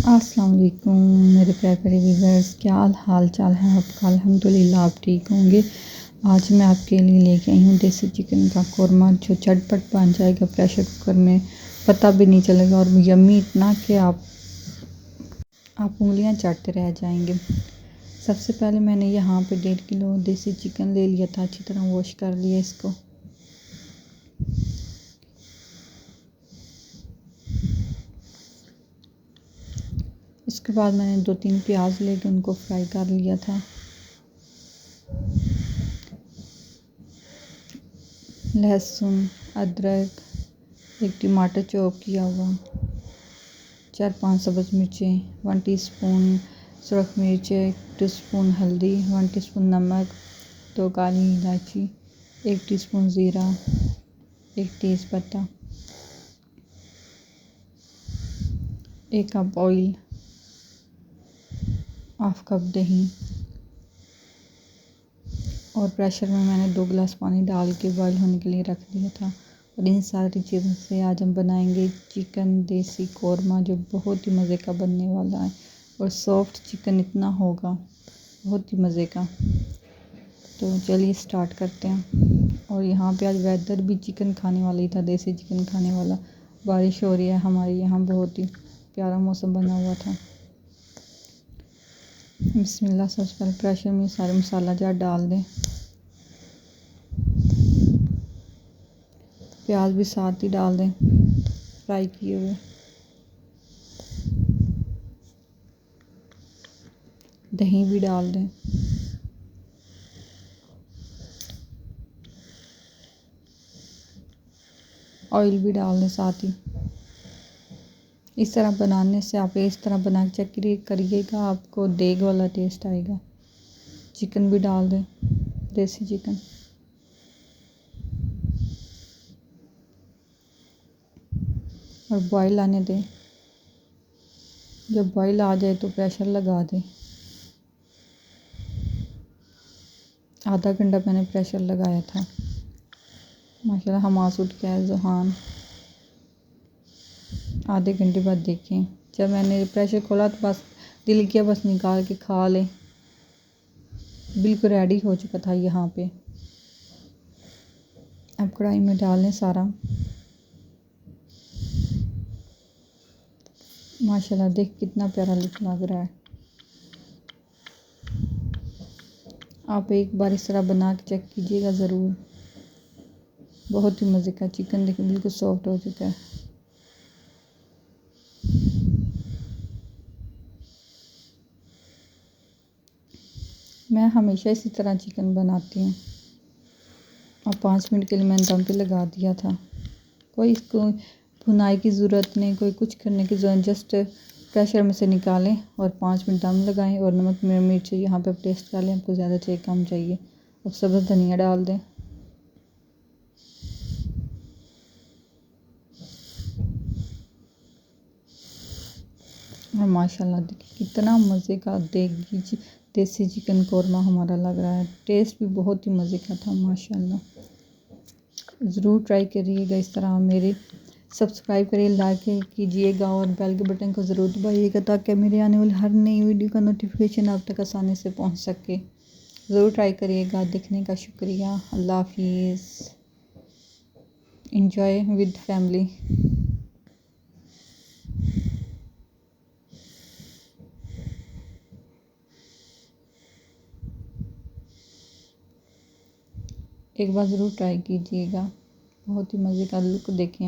अस्सलाम वालेकुम मेरे प्यारे प्यारे व्यूअर्स, क्या हाल चाल है आपका। अल्हम्दुलिल्लाह आप ठीक होंगे। आज मैं आपके लिए लेके आई हूँ देसी चिकन का कौरमा, जो झटपट बन जाएगा प्रेशर कुकर में, पता भी नहीं चलेगा और यम्मी इतना कि आप उंगलियां चाटते रह जाएंगे। सबसे पहले मैंने यहाँ पे 1.5 किलो देसी चिकन ले लिया था, अच्छी तरह वॉश कर लिया इसको। इसके बाद मैंने 2-3 प्याज लेके उनको फ्राई कर लिया था। लहसुन, अदरक, 1 टमाटर चॉप किया हुआ, 4-5 सब्ज़ मिर्चें, 1 टीस्पून सुरख मिर्च, 1 टीस्पून हल्दी, 1 टीस्पून नमक, 2 काली इलायची, 1 टीस्पून ज़ीरा, 1 तेज़पत्ता, 1 कप ऑयल, हाफ कप दही और प्रेशर में मैंने 2 गिलास पानी डाल के बॉईल होने के लिए रख दिया था। और इन सारी चीज़ों से आज हम बनाएंगे चिकन देसी कौरमा, जो बहुत ही मज़े का बनने वाला है। और सॉफ्ट चिकन इतना होगा, बहुत ही मज़े का। तो चलिए स्टार्ट करते हैं। और यहाँ पे आज वेदर भी चिकन खाने वाला ही था, देसी चिकन खाने वाला। बारिश हो रही है हमारे यहाँ, बहुत ही प्यारा मौसम बना हुआ था। बिस्मिल्लाह। सबसे पहले प्रेशर में सारे मसाला जार डाल दें। प्याज भी साथ ही डाल दें फ्राई किए हुए। दही भी डाल दें। ऑयल भी डाल दें साथ ही। इस तरह बनाने से आप इस तरह बना के चेक करिएगा, आपको देग वाला टेस्ट आएगा। चिकन भी डाल दें, देसी चिकन। और बॉईल आने दें। जब बॉईल आ जाए तो प्रेशर लगा दें। आधा घंटा मैंने प्रेशर लगाया था। माशाल्लाह हमास उठ गया है जुहान। आधे घंटे बाद देखें, जब मैंने प्रेशर खोला तो बस दिल किया बस निकाल के खा ले। बिल्कुल रेडी हो चुका था यहाँ पे। अब कढ़ाई में डाल लें सारा। माशाल्लाह देख कितना प्यारा लुक लग रहा है। आप एक बार इस तरह बना के चेक कीजिएगा ज़रूर। बहुत ही मज़े का चिकन देखिए बिल्कुल सॉफ्ट हो चुका है। मैं हमेशा इसी तरह चिकन बनाती हूँ। और 5 मिनट के लिए मैंने दम पे लगा दिया था। कोई इसको भुनाई की ज़रूरत नहीं, कोई कुछ करने की ज़रूरत, जस्ट प्रेशर में से निकालें और 5 मिनट दम लगाएं। और नमक मिर्च यहाँ पे टेस्ट कर लें, आपको ज़्यादा चाहिए कम चाहिए। अब सब्ज़ धनिया डाल दें। और माशाल्लाह देखिए कितना मज़े का देसी चिकन कौरमा हमारा लग रहा है। टेस्ट भी बहुत ही मज़े का था माशाल्लाह। ज़रूर ट्राई करिएगा इस तरह। मेरे सब्सक्राइब करिए, लाइक कीजिएगा और बेल के बटन को ज़रूर दबाइएगा, ताकि मेरे आने वाली हर नई वीडियो का नोटिफिकेशन आप तक आसानी से पहुंच सके। ज़रूर ट्राई करिएगा। देखने का शुक्रिया। अल्लाह हाफिज़। Enjoy with family. एक बार ज़रूर ट्राई कीजिएगा। बहुत ही मज़े का लुक देखें।